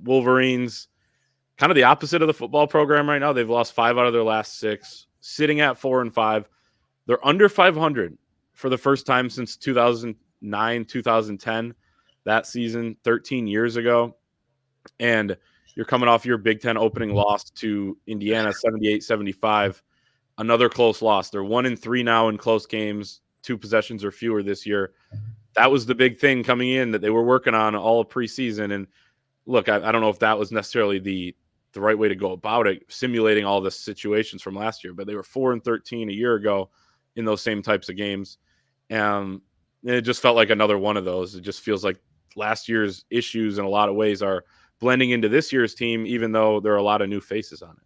Wolverines, kind of the opposite of the football program right now. They've lost 5 out of their last 6, sitting at 4-5. They're under 500 for the first time since 2009, 2010, that season, 13 years ago. And you're coming off your Big Ten opening loss to Indiana, 78-75. Another close loss. They're 1-3 now in close games, 2 possessions or fewer this year. That was the big thing coming in that they were working on all of preseason. And look, I don't know if that was necessarily the right way to go about it, simulating all the situations from last year, but they were 4-13 a year ago in those same types of games. And it just felt like another one of those. It just feels like last year's issues in a lot of ways are blending into this year's team, even though there are a lot of new faces on it.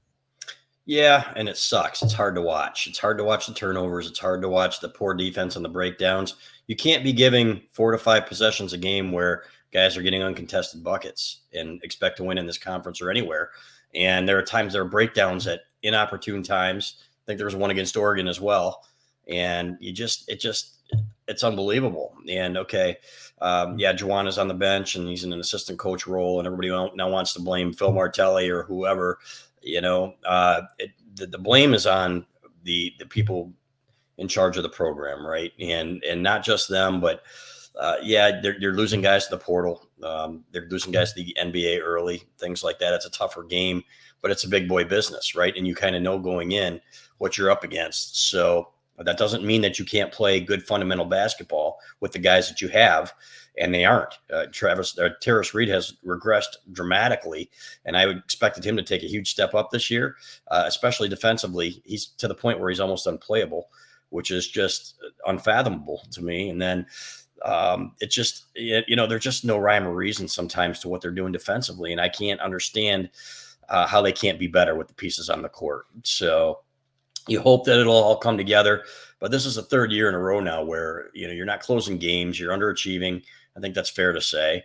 Yeah, and it sucks. It's hard to watch. It's hard to watch the turnovers. It's hard to watch the poor defense and the breakdowns. You can't be giving 4 to 5 possessions a game where guys are getting uncontested buckets and expect to win in this conference or anywhere. And there are breakdowns at inopportune times. I think there was one against Oregon as well. And it's unbelievable. And Juwan is on the bench and he's in an assistant coach role, and everybody now wants to blame Phil Martelli or whoever. The blame is on the people in charge of the program, right? And not just them, but they're losing guys to the portal. They're losing guys to the NBA early, things like that. It's a tougher game, but it's a big boy business, right? And you kind of know going in what you're up against. So that doesn't mean that you can't play good fundamental basketball with the guys that you have, and they aren't. Terrace Reed has regressed dramatically, and I expected him to take a huge step up this year, especially defensively. He's to the point where he's almost unplayable, which is just unfathomable to me. And then it's just, there's just no rhyme or reason sometimes to what they're doing defensively, and I can't understand how they can't be better with the pieces on the court. So you hope that it'll all come together, but this is the 3rd year in a row now where, you're not closing games, you're underachieving. I think that's fair to say,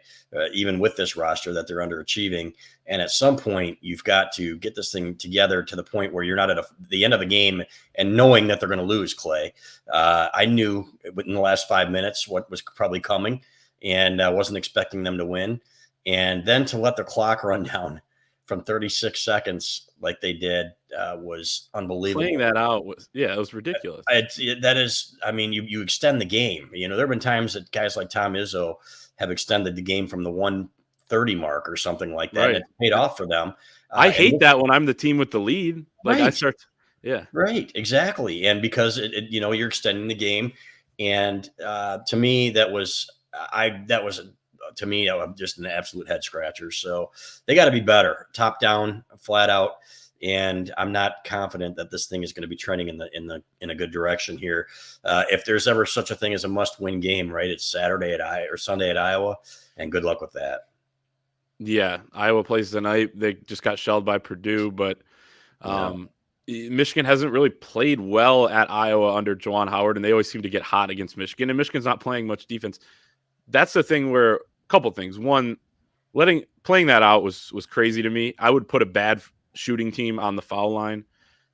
even with this roster, that they're underachieving. And at some point, you've got to get this thing together to the point where you're not at the end of the game and knowing that they're going to lose, Clay. I knew within the last 5 minutes what was probably coming, and I wasn't expecting them to win. And then to let the clock run down from 36 seconds like they did was unbelievable. Playing that out it was ridiculous. You extend the game. There have been times that guys like Tom Izzo have extended the game from the 1:30 mark or something like that. Right. And it paid off for them. I hate that when I'm the team with the lead. Like right. Yeah. Right, exactly. And because you're extending the game. And to me, that was just an absolute head scratcher. So they got to be better, top down, flat out. And I'm not confident that this thing is going to be trending in a good direction here. If there's ever such a thing as a must-win game, right? It's Sunday at Iowa, and good luck with that. Yeah, Iowa plays tonight. They just got shelled by Purdue, but Michigan hasn't really played well at Iowa under Juwan Howard, and they always seem to get hot against Michigan. And Michigan's not playing much defense. That's the thing where a couple things. One, playing that out was crazy to me. I would put a bad shooting team on the foul line.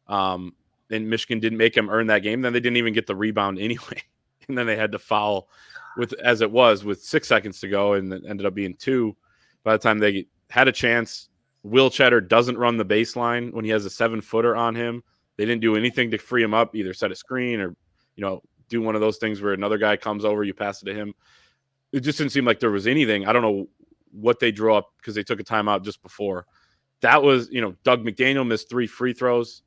And Michigan didn't make them earn that game. Then they didn't even get the rebound anyway. And then they had to foul with 6 seconds to go, and it ended up being 2. By the time they had a chance, Will Cheddar doesn't run the baseline when he has a 7-footer on him. They didn't do anything to free him up, either set a screen or, do one of those things where another guy comes over, you pass it to him. It just didn't seem like there was anything. I don't know what they drew up because they took a timeout just before. That was, Doug McDaniel missed 3 free throws.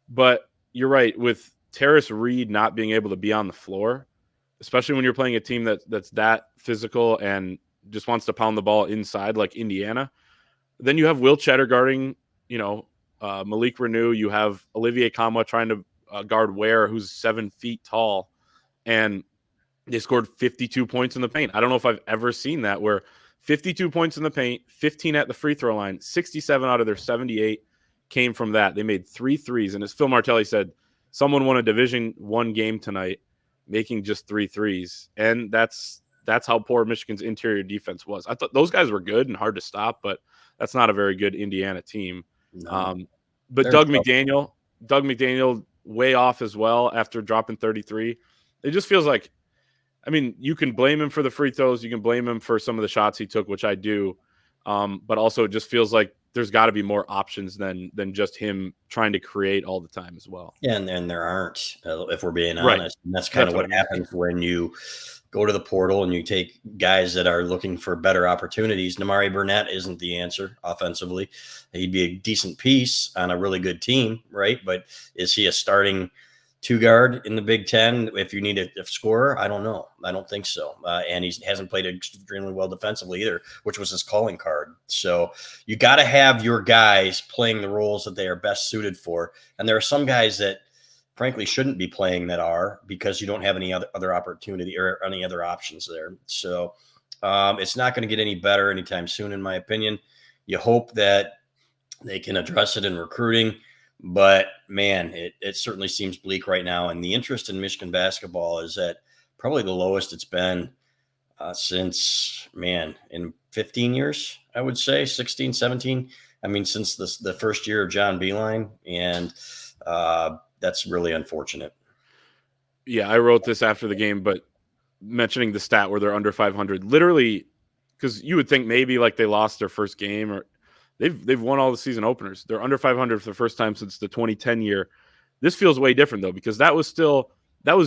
But you're right, with Terrace Reed not being able to be on the floor, especially when you're playing a team that's that physical and just wants to pound the ball inside like Indiana, then you have Will Cheddar guarding, Malik Renew. You have Olivier Kamwa trying to guard Ware, who's 7 feet tall. And they scored 52 points in the paint. I don't know if I've ever seen that, where 52 points in the paint, 15 at the free throw line, 67 out of their 78 came from that. They made 3 threes. And as Phil Martelli said, someone won a Division I game tonight making just 3 threes. And that's how poor Michigan's interior defense was. I thought those guys were good and hard to stop, but that's not a very good Indiana team. No. But Doug McDaniel way off as well after dropping 33. It just feels like, you can blame him for the free throws. You can blame him for some of the shots he took, which I do. But also it just feels like there's got to be more options than just him trying to create all the time as well. Yeah, and there aren't, if we're being Right. honest. And that's kind That's of what what I mean. happens when you go to the portal and you take guys that are looking for better opportunities. Namari Burnett isn't the answer offensively. He'd be a decent piece on a really good team, right? But is he a starting two guard in the Big Ten if you need a scorer? I don't know. I don't think so. And he hasn't played extremely well defensively either, which was his calling card. So you got to have your guys playing the roles that they are best suited for. And there are some guys that frankly shouldn't be playing that are, because you don't have any other opportunity or any other options there. So it's not going to get any better anytime soon, in my opinion. You hope that they can address it in recruiting, but man, it certainly seems bleak right now. And the interest in Michigan basketball is at probably the lowest it's been since, man, in 15 years, I would say 16, 17. I mean, since the first year of John Beeline. And that's really unfortunate. Yeah, I wrote this after the game, but mentioning the stat where they're under 500, literally, because you would think maybe like they lost their first game, or they've won all the season openers. They're under 500 for the first time since the 2010 year. This feels way different though, because that was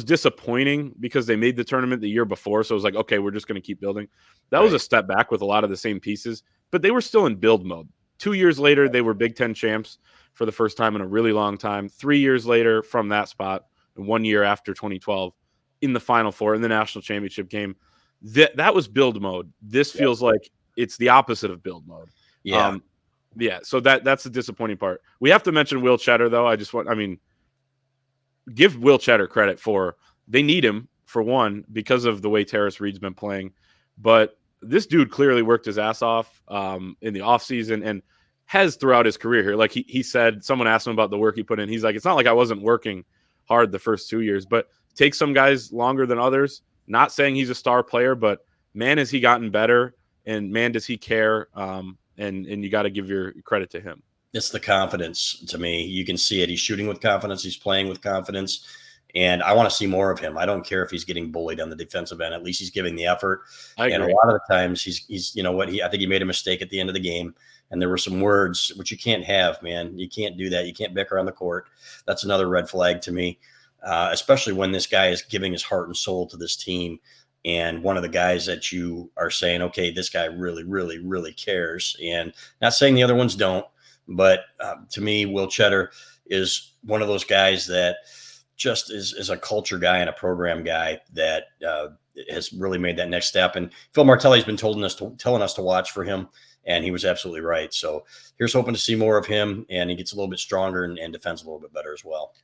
disappointing because they made the tournament the year before. So it was like, okay, we're just going to keep building. That was a step back with a lot of the same pieces, but they were still in build mode. 2 years later, they were Big Ten champs for the first time in a really long time. 3 years later from that spot, and 1 year after 2012 in the Final Four in the national championship game. That was build mode. This feels like it's the opposite of build mode. Yeah. Yeah. So that's the disappointing part. We have to mention Will Cheddar though. Give Will Cheddar credit for, they need him for one because of the way Terrace Reed's been playing, but this dude clearly worked his ass off in the offseason and has throughout his career here. Like he said, someone asked him about the work he put in. He's like, it's not like I wasn't working hard the first 2 years, but takes some guys longer than others. Not saying he's a star player, but man, has he gotten better, and man, does he care. And you got to give your credit to him. It's the confidence to me. You can see it. He's shooting with confidence. He's playing with confidence. And I want to see more of him. I don't care if he's getting bullied on the defensive end. At least he's giving the effort. I agree. And a lot of the times he's I think he made a mistake at the end of the game. And there were some words which you can't have, man. You can't do that. You can't bicker on the court. That's another red flag to me, especially when this guy is giving his heart and soul to this team. And one of the guys that you are saying, okay, this guy really, really, really cares. And not saying the other ones don't, but to me, Will Cheddar is one of those guys that just is a culture guy and a program guy that has really made that next step. And Phil Martelli's been telling us to watch for him, and he was absolutely right. So here's hoping to see more of him, and he gets a little bit stronger and defends a little bit better as well.